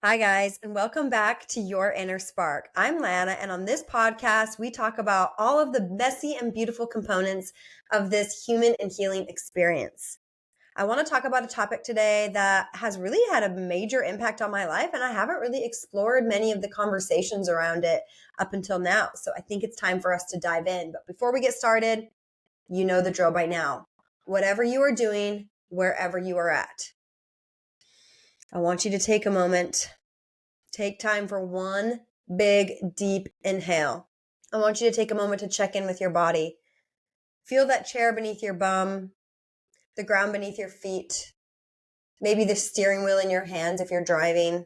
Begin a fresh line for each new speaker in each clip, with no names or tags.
Hi, guys, and welcome back to Your Inner Spark. I'm Lana, and on this podcast, we talk about all of the messy and beautiful components of this human and healing experience. I want to talk about a topic today that has really had a major impact on my life, and I haven't really explored many of the conversations around it up until now. So I think it's time for us to dive in. But before we get started, you know the drill by now. Whatever you are doing, wherever you are at, I want you to take a moment. Take time for one big, deep inhale. I want you to take a moment to check in with your body. Feel that chair beneath your bum, the ground beneath your feet, maybe the steering wheel in your hands if you're driving.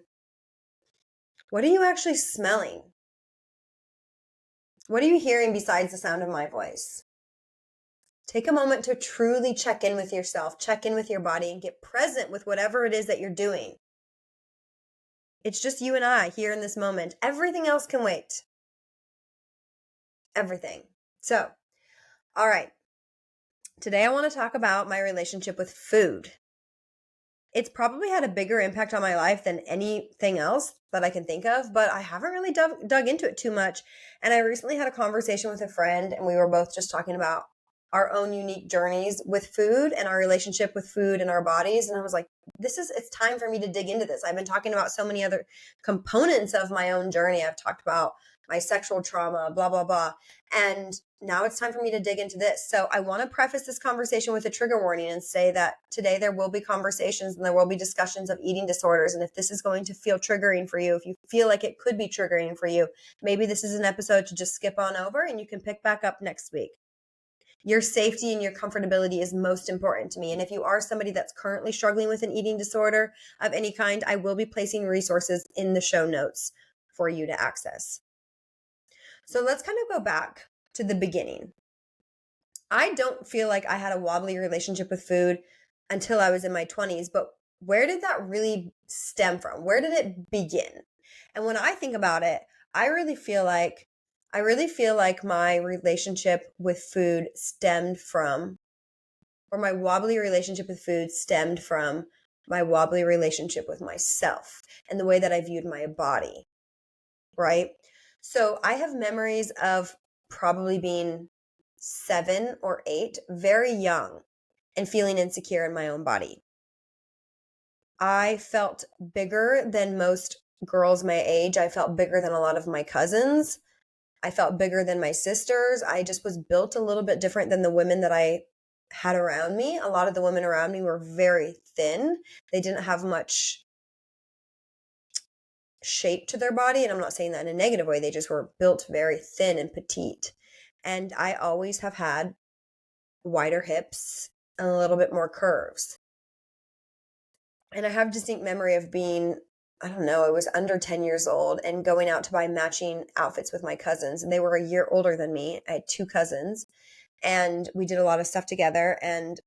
What are you actually smelling? What are you hearing besides the sound of my voice? Take a moment to truly check in with yourself, check in with your body, and get present with whatever it is that you're doing. It's just you and I here in this moment. Everything else can wait. Everything. So, all right. Today I want to talk about my relationship with food. It's probably had a bigger impact on my life than anything else that I can think of, but I haven't really dug into it too much. And I recently had a conversation with a friend, and we were both just talking about our own unique journeys with food and our relationship with food and our bodies. And I was like, it's time for me to dig into this. I've been talking about so many other components of my own journey. I've talked about my sexual trauma, blah, blah, blah. And now it's time for me to dig into this. So I want to preface this conversation with a trigger warning and say that today there will be conversations and there will be discussions of eating disorders. And if this is going to feel triggering for you, if you feel like it could be triggering for you, maybe this is an episode to just skip on over and you can pick back up next week. Your safety and your comfortability is most important to me. And if you are somebody that's currently struggling with an eating disorder of any kind, I will be placing resources in the show notes for you to access. So let's kind of go back to the beginning. I don't feel like I had a wobbly relationship with food until I was in my 20s, but where did that really stem from? Where did it begin? And when I think about it, I really feel like my relationship with food stemmed from, or my wobbly relationship with food stemmed from my wobbly relationship with myself and the way that I viewed my body, right? So I have memories of probably being 7 or 8, very young, and feeling insecure in my own body. I felt bigger than most girls my age. I felt bigger than a lot of my cousins. I felt bigger than my sisters. I just was built a little bit different than the women that I had around me. A lot of the women around me were very thin. They didn't have much shape to their body. And I'm not saying that in a negative way. They just were built very thin and petite. And I always have had wider hips and a little bit more curves. And I have distinct memory of being, I don't know, I was under 10 years old and going out to buy matching outfits with my cousins. And they were a year older than me. I had 2 cousins and we did a lot of stuff together. And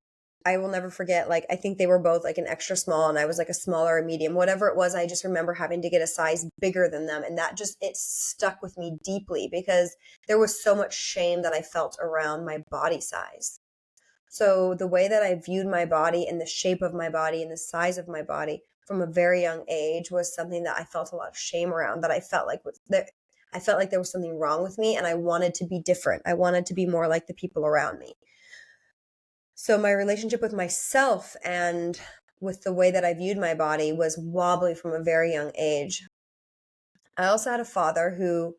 I will never forget, like, I think they were both like an extra small and I was like a smaller or medium, whatever it was. I just remember having to get a size bigger than them. And that just, it stuck with me deeply because there was so much shame that I felt around my body size. So the way that I viewed my body and the shape of my body and the size of my body from a very young age was something that I felt a lot of shame around, that I felt like there was something wrong with me and I wanted to be different. I wanted to be more like the people around me. So my relationship with myself and with the way that I viewed my body was wobbly from a very young age. I also had a father who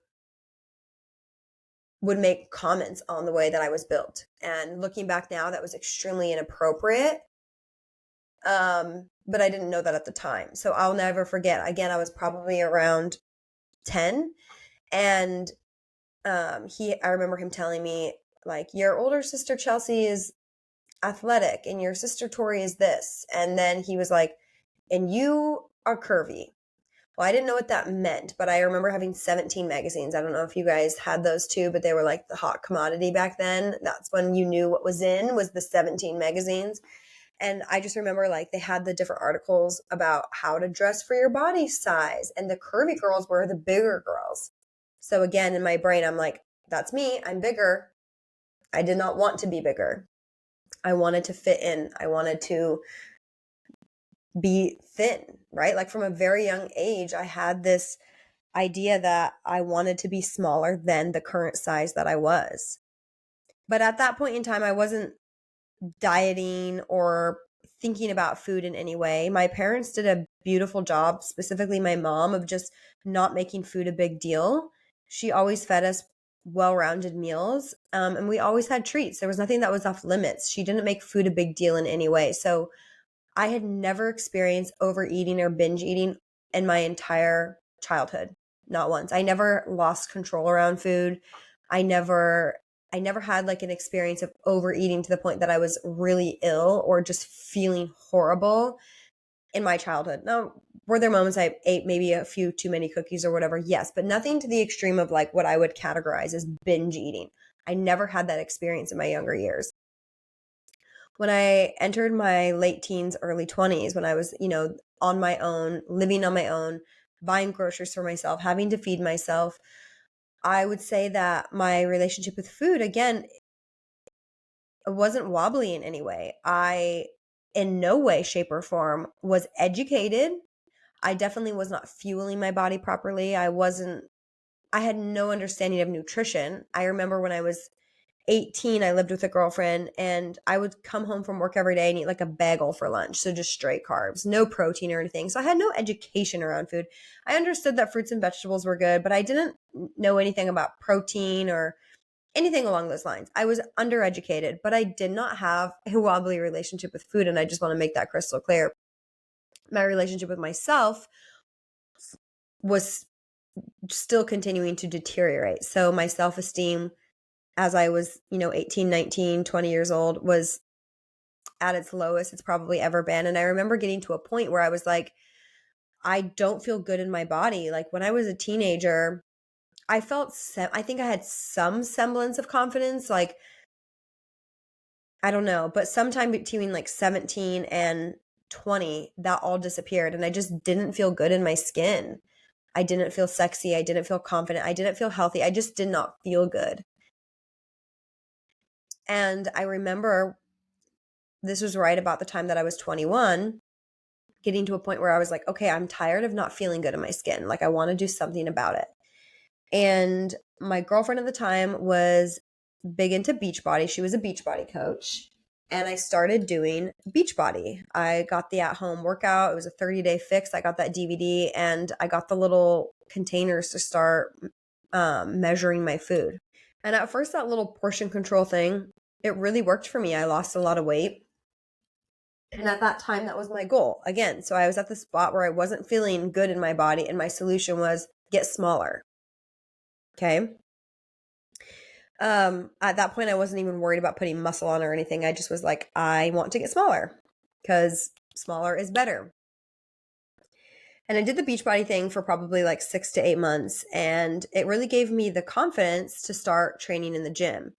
would make comments on the way that I was built. And looking back now, that was extremely inappropriate. But I didn't know that at the time. So I'll never forget. Again, I was probably around 10. And I remember him telling me, like, your older sister Chelsea is athletic and your sister Tori is this. And then he was like, and you are curvy. Well, I didn't know what that meant, but I remember having 17 magazines. I don't know if you guys had those too, but they were like the hot commodity back then. That's when you knew what was the 17 magazines. And I just remember, like, they had the different articles about how to dress for your body size. And the curvy girls were the bigger girls. So again, in my brain, I'm like, that's me. I'm bigger. I did not want to be bigger. I wanted to fit in. I wanted to be thin, right? Like from a very young age, I had this idea that I wanted to be smaller than the current size that I was. But at that point in time, I wasn't dieting or thinking about food in any way. My parents did a beautiful job, specifically my mom, of just not making food a big deal. She always fed us well-rounded meals, and we always had treats. There was nothing that was off limits. She didn't make food a big deal in any way. So I had never experienced overeating or binge eating in my entire childhood. Not once. I never lost control around food. I never I never had like an experience of overeating to the point that I was really ill or just feeling horrible in my childhood. Now, were there moments I ate maybe a few too many cookies or whatever? Yes, but nothing to the extreme of like what I would categorize as binge eating. I never had that experience in my younger years. When I entered my late teens, early 20s, when I was, on my own, living on my own, buying groceries for myself, having to feed myself, I would say that my relationship with food, again, it wasn't wobbly in any way. I, in no way, shape, or form, was educated. I definitely was not fueling my body properly. I had no understanding of nutrition. I remember when I was 18, I lived with a girlfriend and I would come home from work every day and eat like a bagel for lunch. So just straight carbs, no protein or anything. So I had no education around food. I understood that fruits and vegetables were good, but I didn't know anything about protein or anything along those lines. I was undereducated, but I did not have a wobbly relationship with food. And I just want to make that crystal clear. My relationship with myself was still continuing to deteriorate. So my self-esteem as I was, 18, 19, 20 years old was at its lowest it's probably ever been. And I remember getting to a point where I was like, I don't feel good in my body. Like when I was a teenager, I I think I had some semblance of confidence. Like, I don't know, but sometime between like 17 and 20, that all disappeared. And I just didn't feel good in my skin. I didn't feel sexy. I didn't feel confident. I didn't feel healthy. I just did not feel good. And I remember this was right about the time that I was 21, getting to a point where I was like, okay, I'm tired of not feeling good in my skin. Like, I want to do something about it. And my girlfriend at the time was big into Beachbody. She was a Beachbody coach. And I started doing Beachbody. I got the at-home workout. It was a 30-day fix. I got that DVD and I got the little containers to start measuring my food. And at first, that little portion control thing, it really worked for me. I lost a lot of weight. And at that time, that was my goal. Again, so I was at the spot where I wasn't feeling good in my body, and my solution was get smaller. Okay. At that point, I wasn't even worried about putting muscle on or anything. I just was like, I want to get smaller because smaller is better. And I did the Beachbody thing for probably like 6 to 8 months, and it really gave me the confidence to start training in the gym.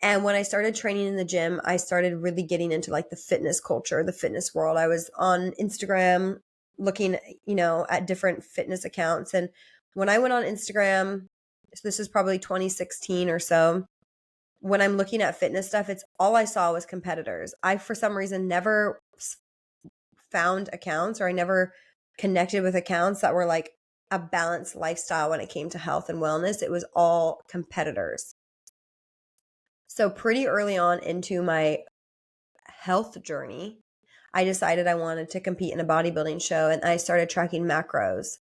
And when I started training in the gym, I started really getting into like the fitness culture, the fitness world. I was on Instagram looking, at different fitness accounts. And when I went on Instagram, so this is probably 2016 or so, when I'm looking at fitness stuff, it's all I saw was competitors. I, for some reason, never found accounts, or I never connected with accounts that were like a balanced lifestyle when it came to health and wellness. It was all competitors. So pretty early on into my health journey, I decided I wanted to compete in a bodybuilding show, and I started tracking macros.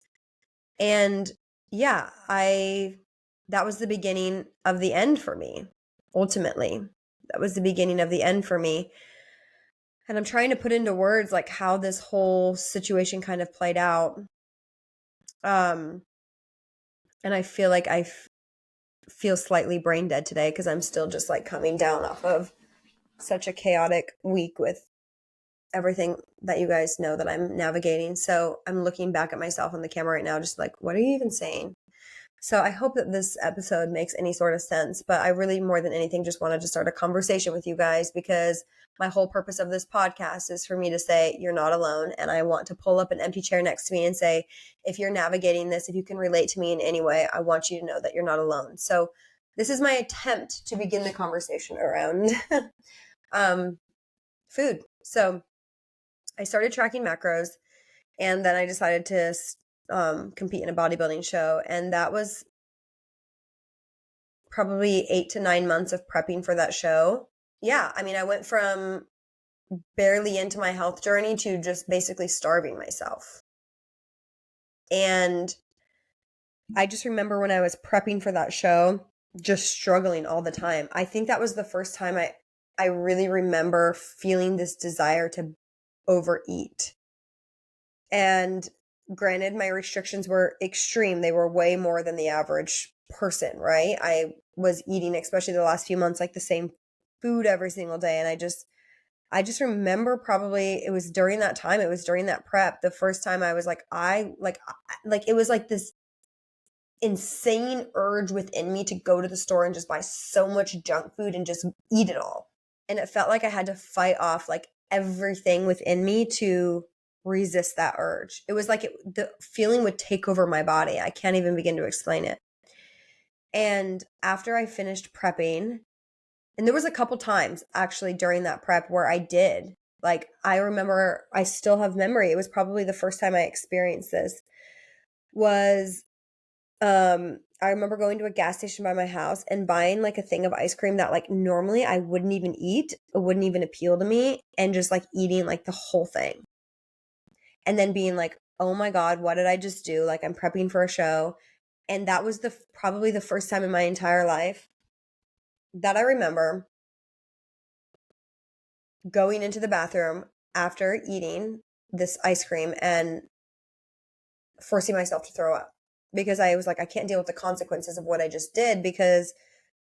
And yeah, that was the beginning of the end for me. Ultimately, that was the beginning of the end for me. And I'm trying to put into words like how this whole situation kind of played out. And I feel like feel slightly brain dead today because I'm still just like coming down off of such a chaotic week with everything that you guys know that I'm navigating. So I'm looking back at myself on the camera right now, just like, what are you even saying? So I hope that this episode makes any sort of sense, but I really, more than anything, just wanted to start a conversation with you guys because my whole purpose of this podcast is for me to say, you're not alone. And I want to pull up an empty chair next to me and say, if you're navigating this, if you can relate to me in any way, I want you to know that you're not alone. So this is my attempt to begin the conversation around food. So I started tracking macros, and then I decided to compete in a bodybuilding show. And that was probably 8 to 9 months of prepping for that show. Yeah, I mean, I went from barely into my health journey to just basically starving myself. And I just remember when I was prepping for that show, just struggling all the time. I think that was the first time I really remember feeling this desire to overeat. And granted, my restrictions were extreme. They were way more than the average person, right? I was eating, especially the last few months, like the same food every single day. And I just remember, probably it was during that time, it was during that prep, the first time I was like, it was like this insane urge within me to go to the store and just buy so much junk food and just eat it all. And it felt like I had to fight off like everything within me to resist that urge. It was like the feeling would take over my body. I can't even begin to explain it. And after I finished prepping, and there was a couple times actually during that prep where I did, like, I remember, I still have memory. It was probably the first time I experienced this, was I remember going to a gas station by my house and buying like a thing of ice cream that like normally I wouldn't even eat. It wouldn't even appeal to me, and just like eating like the whole thing. And then being like, "Oh my God, what did I just do?" Like, I'm prepping for a show. And that was probably the first time in my entire life that I remember going into the bathroom after eating this ice cream and forcing myself to throw up, because I was like, I can't deal with the consequences of what I just did, because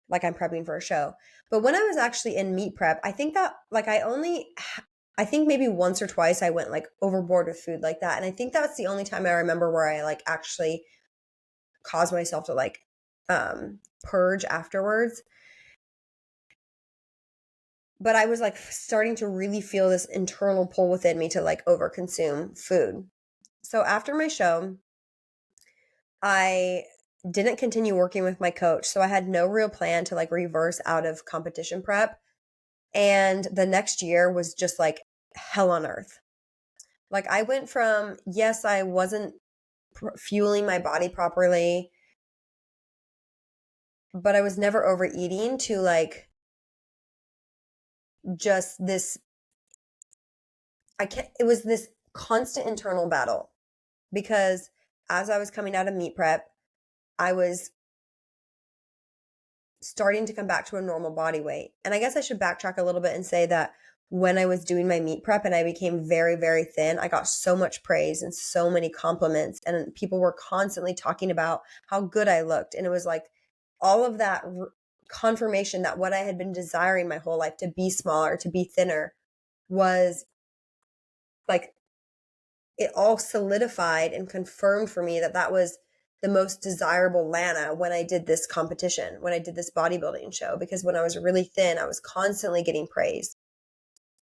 like I'm prepping for a show. But when I was actually in meat prep, I think that like I think maybe once or twice I went like overboard with food like that. And I think that's the only time I remember where I like actually caused myself to like purge afterwards. But I was like starting to really feel this internal pull within me to like overconsume food. So after my show, I didn't continue working with my coach. So I had no real plan to like reverse out of competition prep. And the next year was just like hell on earth. Like, I went from, yes, I wasn't fueling my body properly, but I was never overeating, to like just this, it was this constant internal battle, because as I was coming out of meat prep, I was starting to come back to a normal body weight. And I guess I should backtrack a little bit and say that when I was doing my meat prep and I became very, very thin, I got so much praise and so many compliments, and people were constantly talking about how good I looked. And it was like all of that confirmation that what I had been desiring my whole life, to be smaller, to be thinner, was like, it all solidified and confirmed for me that that was the most desirable Lana when I did this competition, when I did this bodybuilding show. Because when I was really thin, I was constantly getting praise.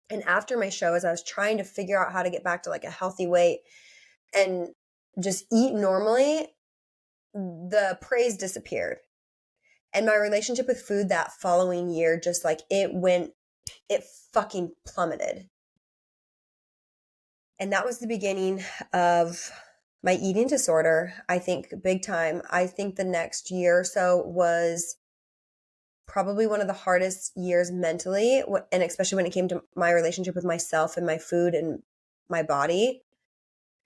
And after my show, as I was trying to figure out how to get back to like a healthy weight and just eat normally, the praise disappeared. And my relationship with food that following year, just like it fucking plummeted. And that was the beginning of my eating disorder, I think, big time. I think the next year or so was probably one of the hardest years mentally, and especially when it came to my relationship with myself and my food and my body,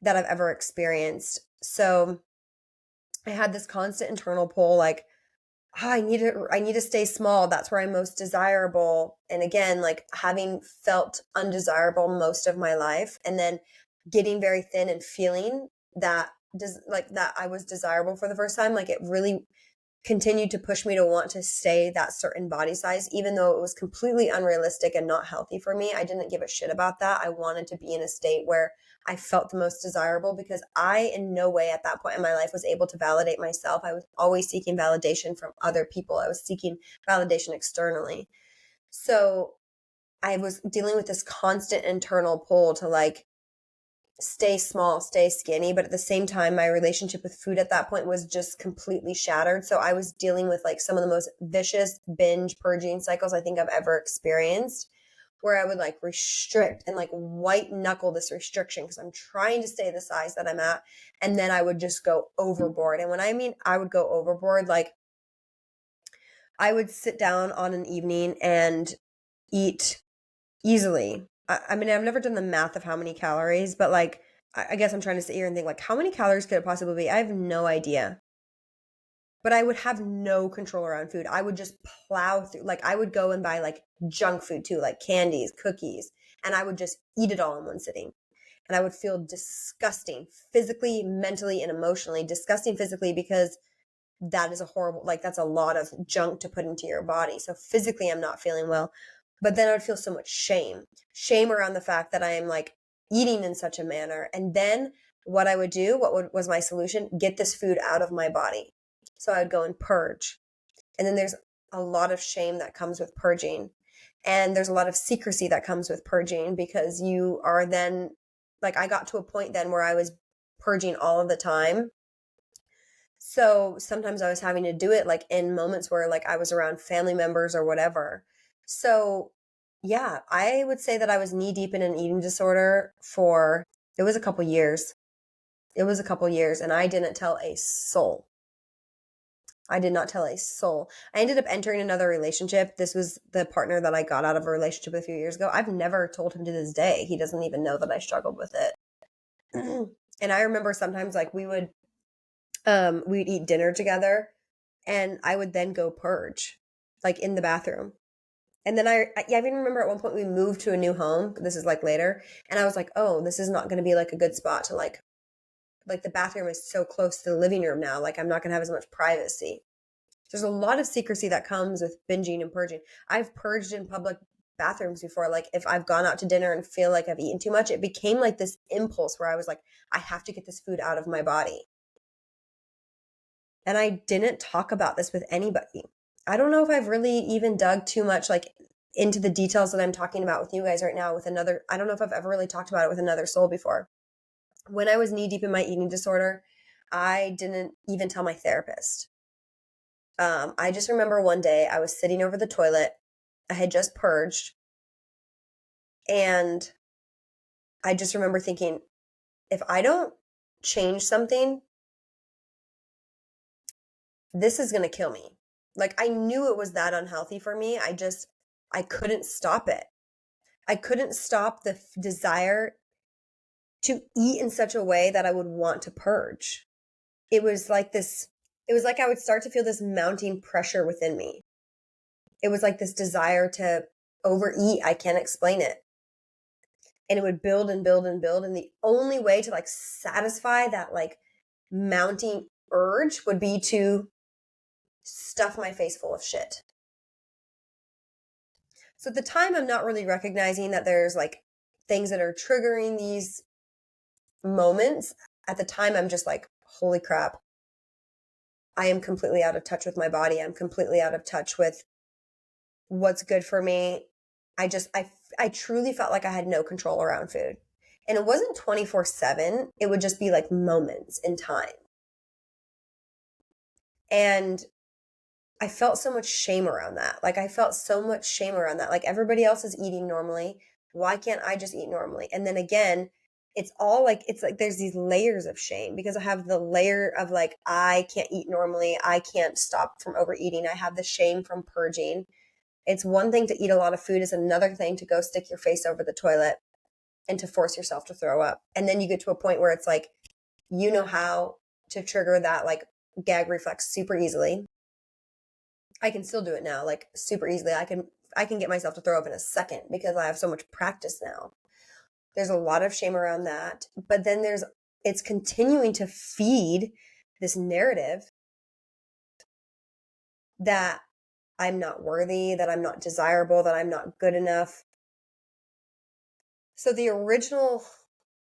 that I've ever experienced. So I had this constant internal pull, like, oh, I need to stay small. That's where I'm most desirable. And again, like, having felt undesirable most of my life, and then getting very thin and feeling that that I was desirable for the first time, like, it really continued to push me to want to stay that certain body size, even though it was completely unrealistic and not healthy for me. I didn't give a shit about that. I wanted to be in a state where I felt the most desirable, because I, in no way at that point in my life, was able to validate myself. I was always seeking validation from other people. I was seeking validation externally. So I was dealing with this constant internal pull to like stay small, stay skinny. But at the same time, my relationship with food at that point was just completely shattered. So I was dealing with like some of the most vicious binge purging cycles I think I've ever experienced, where I would like restrict and like white knuckle this restriction because I'm trying to stay the size that I'm at. And then I would just go overboard. And when I mean I would go overboard, like I would sit down on an evening and eat easily. I mean, I've never done the math of how many calories, but like, I guess I'm trying to sit here and think like, how many calories could it possibly be? I have no idea. But I would have no control around food. I would just plow through. Like, I would go and buy like junk food too, like candies, cookies, and I would just eat it all in one sitting. And I would feel disgusting physically, mentally, and emotionally. Disgusting physically because that is a horrible, like, that's a lot of junk to put into your body. So physically, I'm not feeling well. But then I would feel so much shame around the fact that I am like eating in such a manner. And then what I would do, was my solution? Get this food out of my body. So I would go and purge. And then there's a lot of shame that comes with purging. And there's a lot of secrecy that comes with purging because you are then, like, I got to a point then where I was purging all of the time. So sometimes I was having to do it like in moments where like I was around family members or whatever. So yeah, I would say that I was knee deep in an eating disorder for, it was a couple years. It was a couple years and I didn't tell a soul. I did not tell a soul. I ended up entering another relationship. This was the partner that I got out of a relationship a few years ago. I've never told him to this day. He doesn't even know that I struggled with it. And I remember sometimes like we'd eat dinner together and I would then go purge like in the bathroom. And then I even remember at one point we moved to a new home. This is like later. And I was like, oh, this is not going to be like a good spot to like the bathroom is so close to the living room now. Like I'm not going to have as much privacy. There's a lot of secrecy that comes with binging and purging. I've purged in public bathrooms before. Like if I've gone out to dinner and feel like I've eaten too much, it became like this impulse where I was like, I have to get this food out of my body. And I didn't talk about this with anybody. I don't know if I've really even dug too much like into the details that I'm talking about with you guys right now with another, I don't know if I've ever really talked about it with another soul before. When I was knee deep in my eating disorder, I didn't even tell my therapist. I just remember one day I was sitting over the toilet. I had just purged. And I just remember thinking, if I don't change something, this is going to kill me. Like I knew it was that unhealthy for me. I couldn't stop it. I couldn't stop the desire to eat in such a way that I would want to purge. It was like I would start to feel this mounting pressure within me. It was like this desire to overeat. I can't explain it. And it would build and build and build. And the only way to like satisfy that like mounting urge would be to stuff my face full of shit. So at the time, I'm not really recognizing that there's like things that are triggering these moments. At the time, I'm just like, holy crap. I am completely out of touch with my body. I'm completely out of touch with what's good for me. I truly felt like I had no control around food. And it wasn't 24/7. It would just be like moments in time. And I felt so much shame around that. Like I felt so much shame around that. Like everybody else is eating normally. Why can't I just eat normally? And then again, it's like there's these layers of shame because I have the layer of like, I can't eat normally. I can't stop from overeating. I have the shame from purging. It's one thing to eat a lot of food. It's another thing to go stick your face over the toilet and to force yourself to throw up. And then you get to a point where it's like, you know how to trigger that like gag reflex super easily. I can still do it now, like super easily. I can get myself to throw up in a second because I have so much practice now. There's a lot of shame around that. But then it's continuing to feed this narrative that I'm not worthy, that I'm not desirable, that I'm not good enough. So the original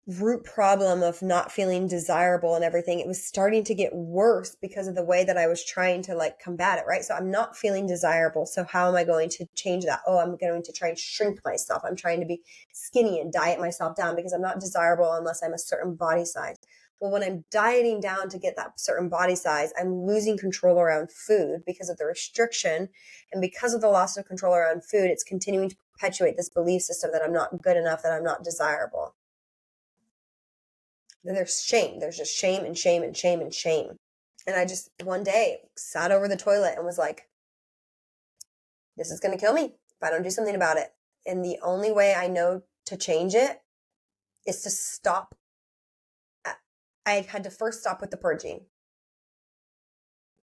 root problem of not feeling desirable and everything, it was starting to get worse because of the way that I was trying to like combat it, right? So I'm not feeling desirable. So how am I going to change that? Oh, I'm going to try and shrink myself. I'm trying to be skinny and diet myself down because I'm not desirable unless I'm a certain body size. Well, when I'm dieting down to get that certain body size, I'm losing control around food because of the restriction. And because of the loss of control around food, it's continuing to perpetuate this belief system that I'm not good enough, that I'm not desirable. Then there's shame. There's just shame and shame and shame and shame. And I just one day sat over the toilet and was like, this is going to kill me if I don't do something about it. And the only way I know to change it is to stop. I had to first stop with the purging.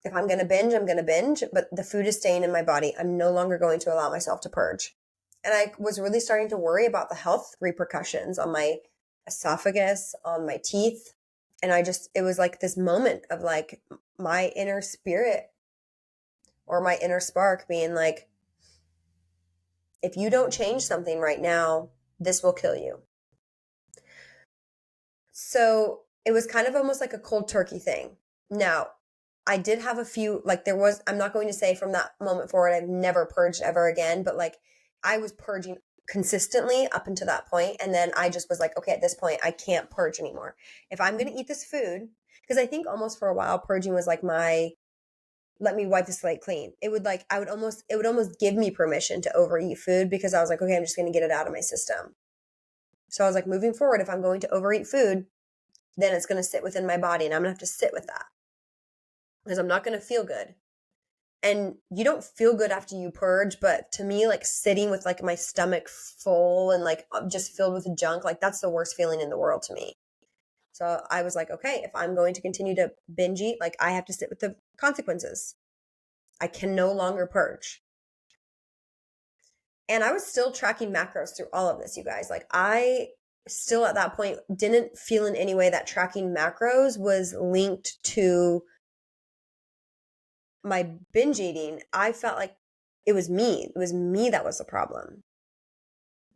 If I'm going to binge, I'm going to binge, but the food is staying in my body. I'm no longer going to allow myself to purge. And I was really starting to worry about the health repercussions on my esophagus, on my teeth. And it was like this moment of like my inner spirit or my inner spark being like, if you don't change something right now, this will kill you. So it was kind of almost like a cold turkey thing. Now, I did have a few, like I'm not going to say from that moment forward, I've never purged ever again, but like I was purging consistently up until that point. And then I just was like, okay, at this point, I can't purge anymore. If I'm going to eat this food, because I think almost for a while, purging was like let me wipe the slate clean. It would almost give me permission to overeat food because I was like, okay, I'm just going to get it out of my system. So I was like, moving forward, if I'm going to overeat food, then it's going to sit within my body and I'm going to have to sit with that because I'm not going to feel good. And you don't feel good after you purge, but to me, like sitting with like my stomach full and like just filled with junk, like that's the worst feeling in the world to me. So I was like, okay, if I'm going to continue to binge eat, like I have to sit with the consequences. I can no longer purge. And I was still tracking macros through all of this, you guys. Like I still at that point didn't feel in any way that tracking macros was linked to my binge eating. I felt like it was me. It was me that was the problem.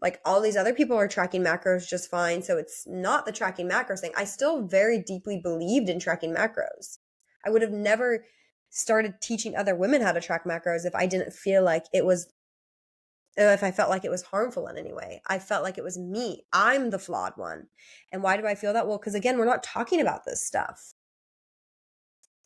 Like all these other people are tracking macros just fine. So it's not the tracking macros thing. I still very deeply believed in tracking macros. I would have never started teaching other women how to track macros if I didn't feel like if I felt like it was harmful in any way. I felt like it was me. I'm the flawed one. And why do I feel that? Well, because again, we're not talking about this stuff.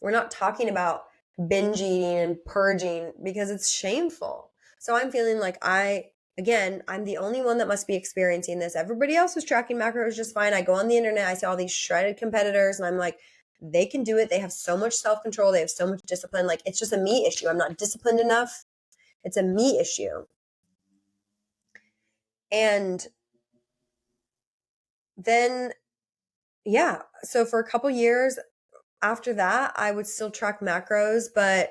We're not talking about binge eating and purging because it's shameful. So I'm feeling like I'm the only one that must be experiencing this. Everybody else is tracking macros just fine. I go on the internet, I see all these shredded competitors, and I'm like, they can do it. They have so much self-control. They have so much discipline. Like, it's just a me issue. I'm not disciplined enough. It's a me issue. And then, yeah. So for a couple years after that, I would still track macros, but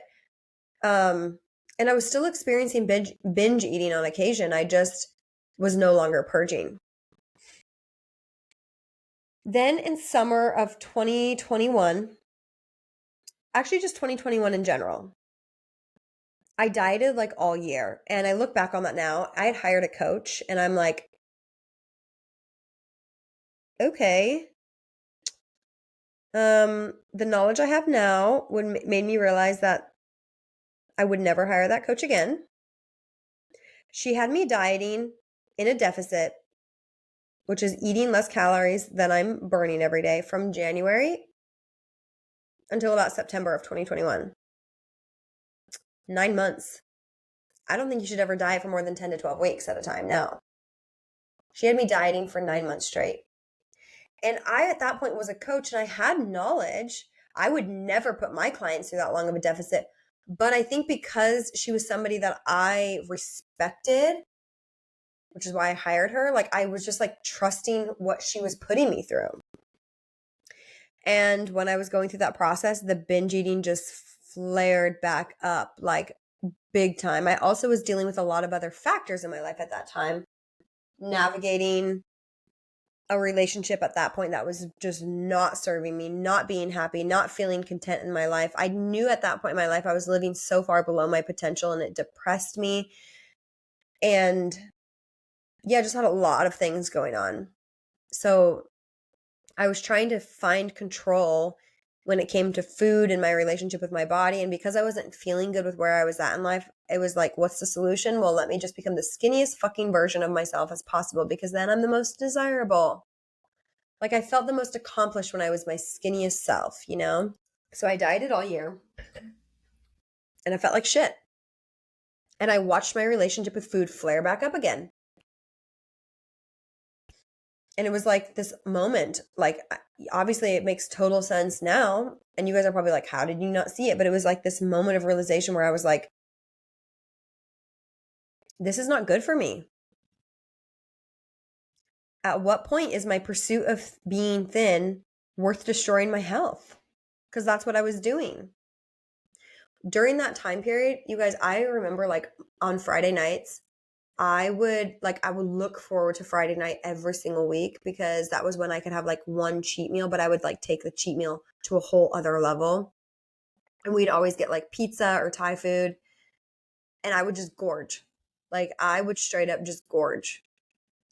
and I was still experiencing binge eating on occasion. I just was no longer purging. Then in summer of 2021, actually just 2021 in general, I dieted like all year. And I look back on that now. I had hired a coach and I'm like, okay. The knowledge I have now made me realize that I would never hire that coach again. She had me dieting in a deficit, which is eating less calories than I'm burning every day from January until about September of 2021. 9 months. I don't think you should ever diet for more than 10 to 12 weeks at a time now. She had me dieting for 9 months straight. And I, at that point, was a coach and I had knowledge. I would never put my clients through that long of a deficit. But I think because she was somebody that I respected, which is why I hired her, like I was just like trusting what she was putting me through. And when I was going through that process, the binge eating just flared back up like big time. I also was dealing with a lot of other factors in my life at that time, navigating a relationship at that point that was just not serving me, not being happy, not feeling content in my life. I knew at that point in my life I was living so far below my potential and it depressed me. And yeah, just had a lot of things going on. So I was trying to find control when it came to food and my relationship with my body. And because I wasn't feeling good with where I was at in life, it was like, what's the solution? Well, let me just become the skinniest fucking version of myself as possible because then I'm the most desirable. Like I felt the most accomplished when I was my skinniest self, you know? So I dieted all year and I felt like shit. And I watched my relationship with food flare back up again. And it was like this moment, like, obviously it makes total sense now. And you guys are probably like, how did you not see it? But it was like this moment of realization where I was like, this is not good for me. At what point is my pursuit of being thin worth destroying my health? Because that's what I was doing. During that time period, you guys, I remember like on Friday nights, I would look forward to Friday night every single week because that was when I could have like one cheat meal, but I would like take the cheat meal to a whole other level. And we'd always get like pizza or Thai food, and I would just gorge. Like I would straight up just gorge.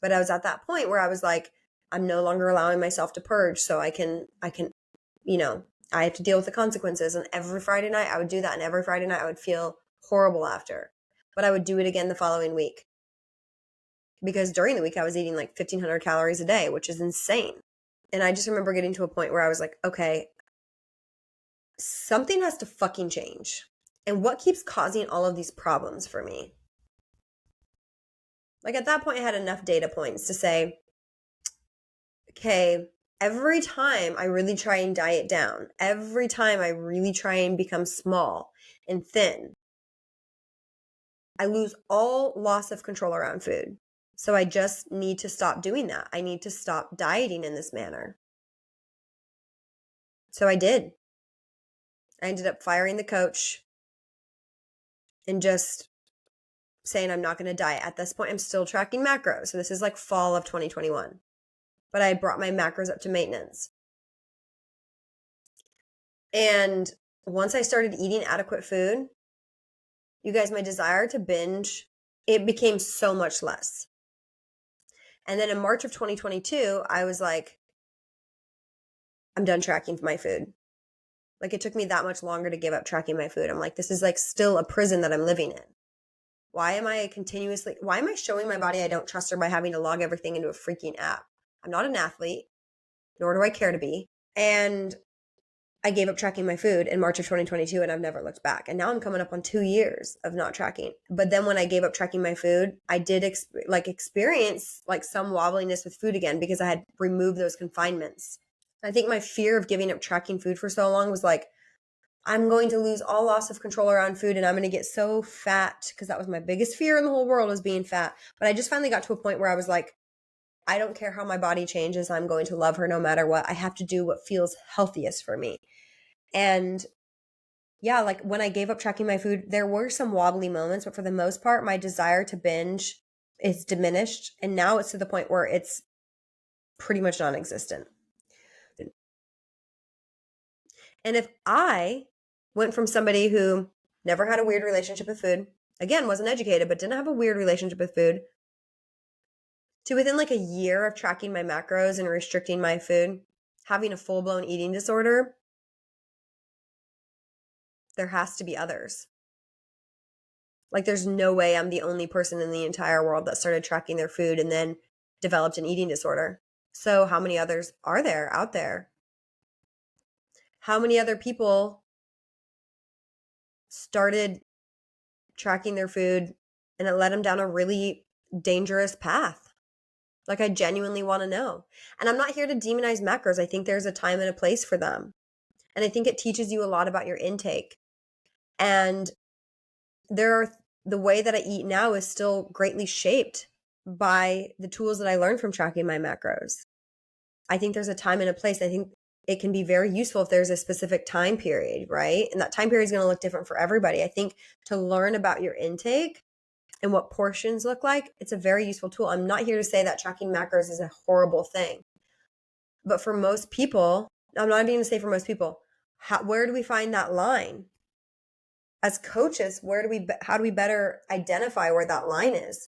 But I was at that point where I was like, I'm no longer allowing myself to purge, so I can, I have to deal with the consequences. And every Friday night I would do that, and every Friday night I would feel horrible after. But I would do it again the following week. Because during the week I was eating like 1,500 calories a day, which is insane. And I just remember getting to a point where I was like, okay, something has to fucking change. And what keeps causing all of these problems for me? Like at that point, I had enough data points to say, okay, every time I really try and diet down, every time I really try and become small and thin, I lose all loss of control around food. So I just need to stop doing that. I need to stop dieting in this manner. So I did. I ended up firing the coach and just saying I'm not going to diet. At this point, I'm still tracking macros. So this is like fall of 2021. But I brought my macros up to maintenance. And once I started eating adequate food, you guys, my desire to binge, it became so much less. And then in March of 2022, I was like, I'm done tracking my food. Like it took me that much longer to give up tracking my food. I'm like, this is like still a prison that I'm living in. Why am I showing my body I don't trust her by having to log everything into a freaking app? I'm not an athlete, nor do I care to be. And I gave up tracking my food in March of 2022, and I've never looked back. And now I'm coming up on 2 years of not tracking. But then when I gave up tracking my food, I did experience like some wobbliness with food again because I had removed those confinements. I think my fear of giving up tracking food for so long was like, I'm going to lose all loss of control around food and I'm going to get so fat, because that was my biggest fear in the whole world, was being fat. But I just finally got to a point where I was like, I don't care how my body changes. I'm going to love her no matter what. I have to do what feels healthiest for me. And yeah, like when I gave up tracking my food, there were some wobbly moments, but for the most part, my desire to binge is diminished. And now it's to the point where it's pretty much non-existent. And if I went from somebody who never had a weird relationship with food, again, wasn't educated, but didn't have a weird relationship with food, to within like a year of tracking my macros and restricting my food, having a full-blown eating disorder, there has to be others. Like there's no way I'm the only person in the entire world that started tracking their food and then developed an eating disorder. So how many others are there out there? How many other people started tracking their food and it led them down a really dangerous path? Like I genuinely want to know. And I'm not here to demonize macros. I think there's a time and a place for them. And I think it teaches you a lot about your intake. And the way that I eat now is still greatly shaped by the tools that I learned from tracking my macros. I think there's a time and a place. I think it can be very useful if there's a specific time period, right? And that time period is going to look different for everybody. I think to learn about your intake and what portions look like, it's a very useful tool. I'm not here to say that tracking macros is a horrible thing. But for most people, I'm not even going to say for most people, where do we find that line? As coaches, how do we better identify where that line is?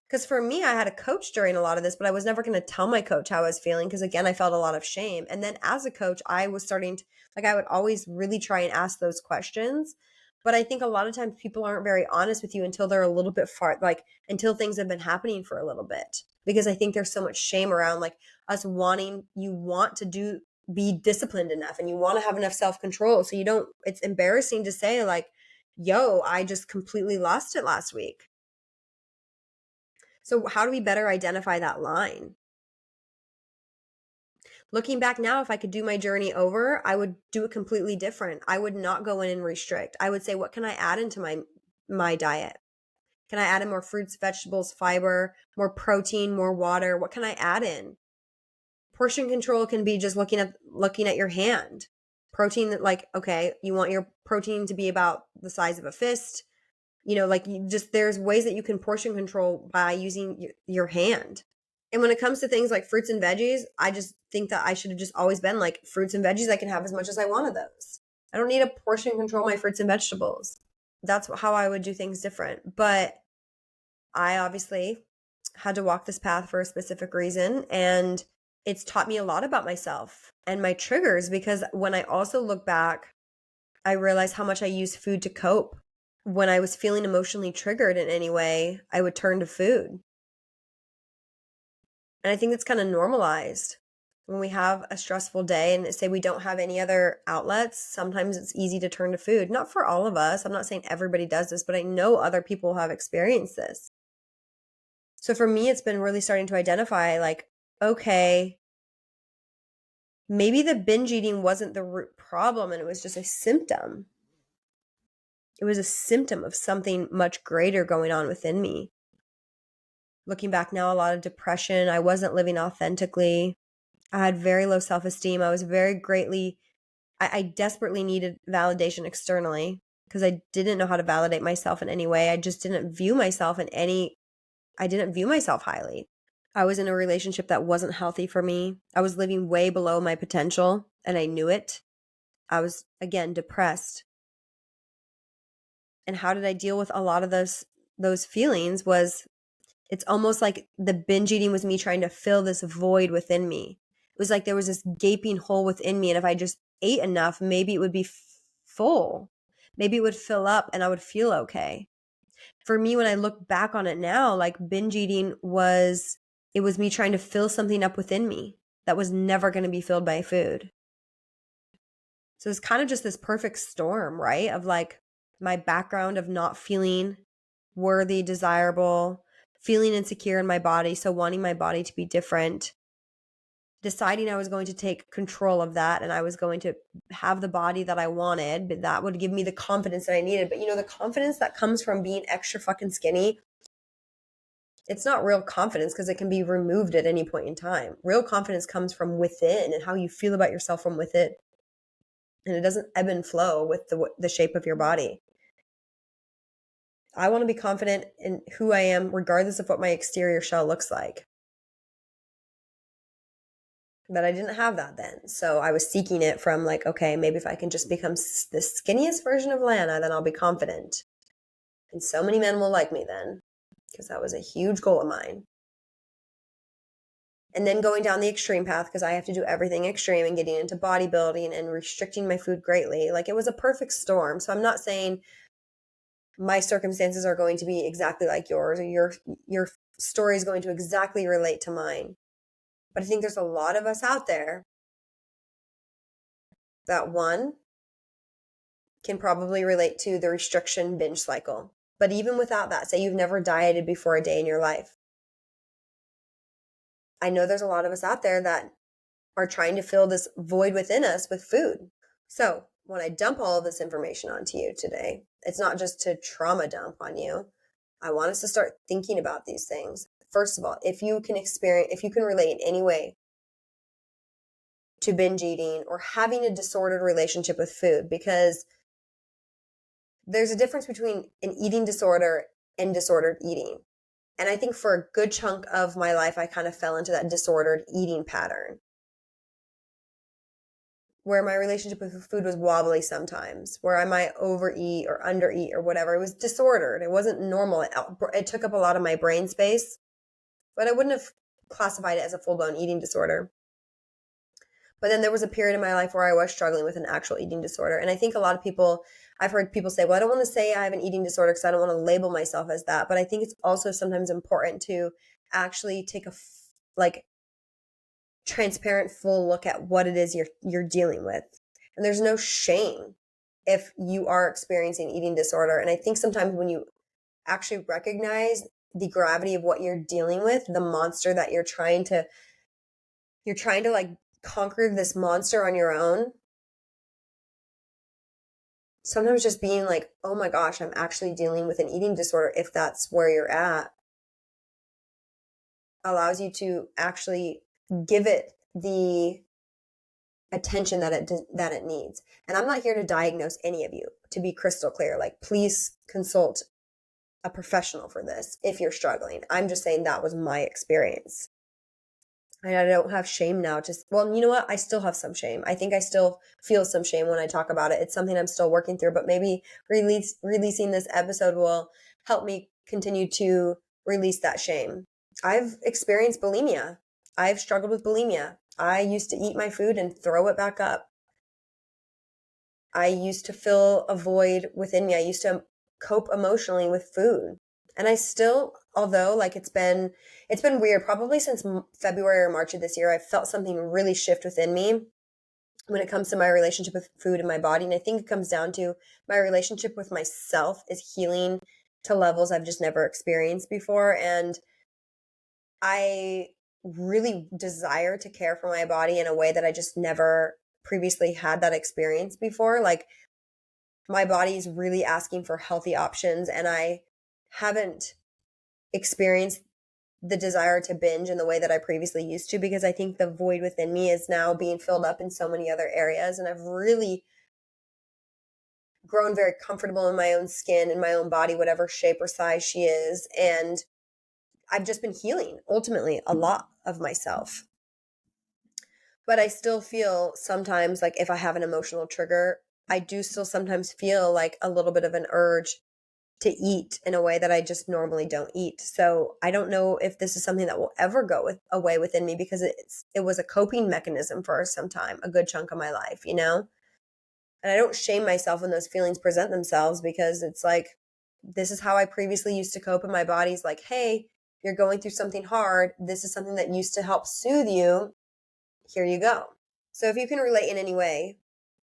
Because for me, I had a coach during a lot of this, but I was never going to tell my coach how I was feeling because, again, I felt a lot of shame. And then as a coach, I was starting to, I would always really try and ask those questions. But I think a lot of times people aren't very honest with you until they're a little bit far, until things have been happening for a little bit. Because I think there's so much shame around us you want to be disciplined enough and you want to have enough self-control. So it's embarrassing to say yo, I just completely lost it last week. So how do we better identify that line? Looking back now, if I could do my journey over, I would do it completely different. I would not go in and restrict. I would say, what can I add into my diet? Can I add in more fruits, vegetables, fiber, more protein, more water? What can I add in? Portion control can be just looking at your hand. Protein, like, okay, you want your protein to be about the size of a fist. Like, there's ways that you can portion control by using your hand. And when it comes to things like fruits and veggies, I just think that I should have just always been like, fruits and veggies, I can have as much as I want of those. I don't need to portion control my fruits and vegetables. That's how I would do things different. But I obviously had to walk this path for a specific reason. And it's taught me a lot about myself and my triggers, because when I also look back, I realized how much I use food to cope. When I was feeling emotionally triggered in any way, I would turn to food. And I think that's kind of normalized. When we have a stressful day and say we don't have any other outlets, sometimes it's easy to turn to food. Not for all of us. I'm not saying everybody does this, but I know other people have experienced this. So for me, it's been really starting to identify, like, okay, maybe the binge eating wasn't the root problem and it was just a symptom. It was a symptom of something much greater going on within me. Looking back now, a lot of depression. I wasn't living authentically. I had very low self-esteem. I was I desperately needed validation externally because I didn't know how to validate myself in any way. I just didn't view myself I didn't view myself highly. I was in a relationship that wasn't healthy for me. I was living way below my potential and I knew it. I was, again, depressed. And how did I deal with a lot of those feelings was, it's almost like the binge eating was me trying to fill this void within me. It was like there was this gaping hole within me. And if I just ate enough, maybe it would be full. Maybe it would fill up and I would feel okay. For me, when I look back on it now, like, binge eating it was me trying to fill something up within me that was never going to be filled by food. So it's kind of just this perfect storm, right? Of like my background of not feeling worthy, desirable, feeling insecure in my body. So wanting my body to be different, deciding I was going to take control of that and I was going to have the body that I wanted, but that would give me the confidence that I needed. But the confidence that comes from being extra fucking skinny, it's not real confidence because it can be removed at any point in time. Real confidence comes from within and how you feel about yourself from within. And it doesn't ebb and flow with the shape of your body. I want to be confident in who I am, regardless of what my exterior shell looks like. But I didn't have that then. So I was seeking it from, like, okay, maybe if I can just become the skinniest version of Lana, then I'll be confident. And so many men will like me then, because that was a huge goal of mine. And then going down the extreme path, because I have to do everything extreme and getting into bodybuilding and restricting my food greatly. Like, it was a perfect storm. So I'm not saying my circumstances are going to be exactly like yours, or your story is going to exactly relate to mine. But I think there's a lot of us out there that, one, can probably relate to the restriction binge cycle. But even without that, say you've never dieted before a day in your life. I know there's a lot of us out there that are trying to fill this void within us with food. So when I dump all of this information onto you today, it's not just to trauma dump on you. I want us to start thinking about these things. First of all, if you can relate in any way to binge eating or having a disordered relationship with food, because there's a difference between an eating disorder and disordered eating. And I think for a good chunk of my life, I kind of fell into that disordered eating pattern, where my relationship with food was wobbly sometimes, where I might overeat or undereat or whatever. It was disordered. It wasn't normal. It took up a lot of my brain space, but I wouldn't have classified it as a full-blown eating disorder. But then there was a period in my life where I was struggling with an actual eating disorder. And I think a lot of people, I've heard people say, well, I don't want to say I have an eating disorder because I don't want to label myself as that. But I think it's also sometimes important to actually take a transparent, full look at what it is you're dealing with. And there's no shame. if you are experiencing eating disorder. And I think sometimes when you actually recognize the gravity of what you're dealing with, the monster that you're trying to like conquer this monster on your own. Sometimes just being like, oh my gosh, I'm actually dealing with an eating disorder, if that's where you're at, allows you to actually give it the attention that it needs. And I'm not here to diagnose any of you, to be crystal clear. Like, please consult a professional for this if you're struggling. I'm just saying that was my experience. And I don't have shame now. Well, you know what? I still have some shame. I think I still feel some shame when I talk about it. It's something I'm still working through, but maybe releasing this episode will help me continue to release that shame. I've experienced bulimia. I've struggled with bulimia. I used to eat my food and throw it back up. I used to fill a void within me. I used to cope emotionally with food. And I still, although like it's been weird, probably since February or March of this year, I've felt something really shift within me when it comes to my relationship with food and my body. And I think it comes down to my relationship with myself is healing to levels I've just never experienced before. And I really desire to care for my body in a way that I just never previously had that experience before. Like, my body is really asking for healthy options, and I haven't experienced the desire to binge in the way that I previously used to, because I think the void within me is now being filled up in so many other areas. And I've really grown very comfortable in my own skin, in my own body, whatever shape or size she is. And I've just been healing ultimately a lot of myself. But I still feel sometimes like if I have an emotional trigger, I do still sometimes feel like a little bit of an urge to eat in a way that I just normally don't eat. So I don't know if this is something that will ever go away within me, because it was a coping mechanism for some time, a good chunk of my life, you know? And I don't shame myself when those feelings present themselves, because it's like, this is how I previously used to cope, and my body's like, hey, you're going through something hard. This is something that used to help soothe you. Here you go. So if you can relate in any way,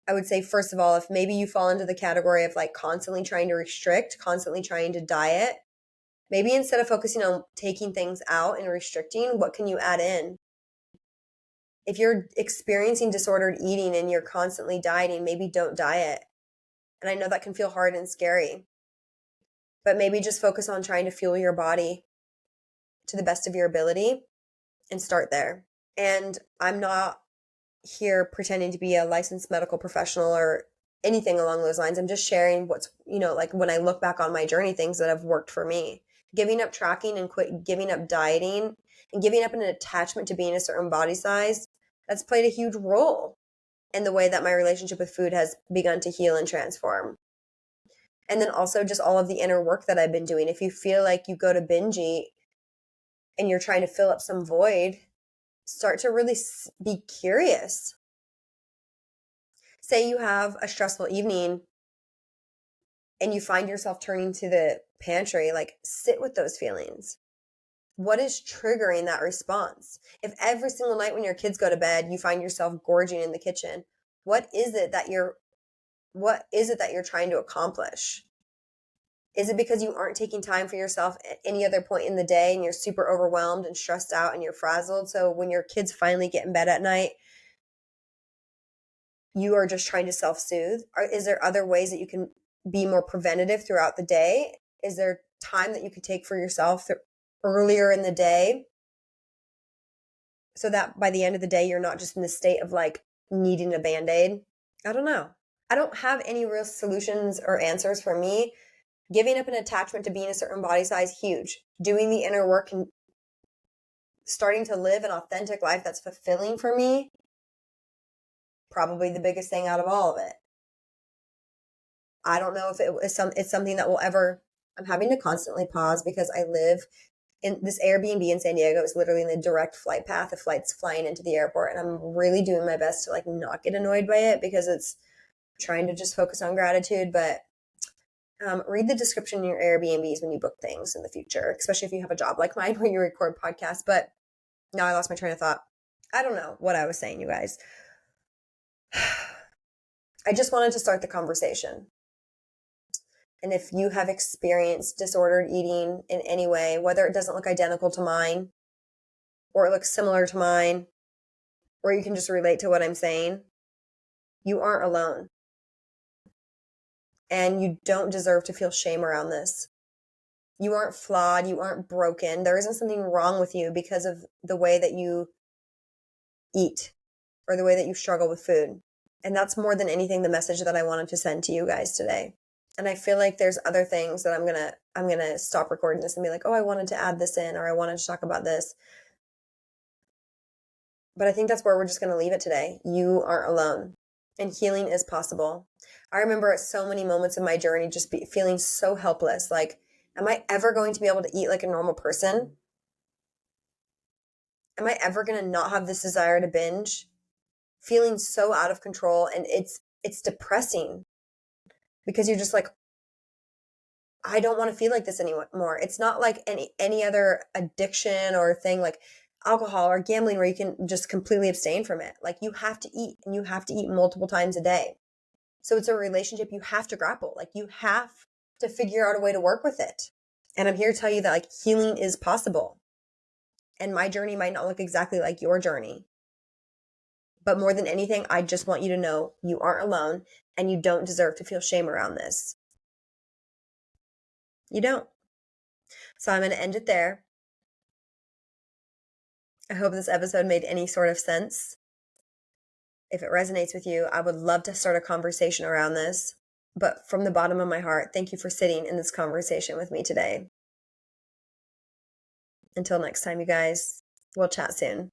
I would say, first of all, if maybe you fall into the category of like constantly trying to restrict, constantly trying to diet, maybe instead of focusing on taking things out and restricting, what can you add in? If you're experiencing disordered eating and you're constantly dieting, maybe don't diet. And I know that can feel hard and scary, but maybe just focus on trying to fuel your body to the best of your ability and start there. And I'm not here pretending to be a licensed medical professional or anything along those lines. I'm just sharing what's, like when I look back on my journey, things that have worked for me. Giving up tracking and giving up dieting and giving up an attachment to being a certain body size, that's played a huge role in the way that my relationship with food has begun to heal and transform. And then also just all of the inner work that I've been doing. If you feel like you go to binge eat and you're trying to fill up some void, start to really be curious. Say you have a stressful evening and you find yourself turning to the pantry, like, sit with those feelings. What is triggering that response? If every single night when your kids go to bed, you find yourself gorging in the kitchen, what is it that you're trying to accomplish? Is it because you aren't taking time for yourself at any other point in the day and you're super overwhelmed and stressed out and you're frazzled? So when your kids finally get in bed at night, you are just trying to self-soothe? Or is there other ways that you can be more preventative throughout the day? Is there time that you could take for yourself earlier in the day so that by the end of the day, you're not just in the state of like needing a Band-Aid? I don't know. I don't have any real solutions or answers. For me, giving up an attachment to being a certain body size, huge. Doing the inner work and starting to live an authentic life that's fulfilling for me, probably the biggest thing out of all of it. I don't know if it's something that will ever, I'm having to constantly pause because I live in this Airbnb in San Diego. Is literally in the direct flight path of flights flying into the airport. And I'm really doing my best to like not get annoyed by it, because it's trying to just focus on gratitude. But read the description in your Airbnbs when you book things in the future, especially if you have a job like mine where you record podcasts. But now I lost my train of thought. I don't know what I was saying, you guys. I just wanted to start the conversation. And if you have experienced disordered eating in any way, whether it doesn't look identical to mine, or it looks similar to mine, or you can just relate to what I'm saying, you aren't alone. And you don't deserve to feel shame around this. You aren't flawed. You aren't broken. There isn't something wrong with you because of the way that you eat or the way that you struggle with food. And that's more than anything the message that I wanted to send to you guys today. And I feel like there's other things that I'm going to stop recording this and be like, "Oh, I wanted to add this in, or I wanted to talk about this." But I think that's where we're just going to leave it today. You aren't alone, and healing is possible. I remember at so many moments in my journey just feeling so helpless. Like, am I ever going to be able to eat like a normal person? Am I ever going to not have this desire to binge? Feeling so out of control, and it's depressing because you're just like, I don't want to feel like this anymore. It's not like any other addiction or thing like alcohol or gambling where you can just completely abstain from it. Like, you have to eat, and you have to eat multiple times a day. So it's a relationship you have to grapple. Like, you have to figure out a way to work with it. And I'm here to tell you that like healing is possible. And my journey might not look exactly like your journey. But more than anything, I just want you to know you aren't alone, and you don't deserve to feel shame around this. You don't. So I'm going to end it there. I hope this episode made any sort of sense. If it resonates with you, I would love to start a conversation around this. But from the bottom of my heart, thank you for sitting in this conversation with me today. Until next time, you guys, we'll chat soon.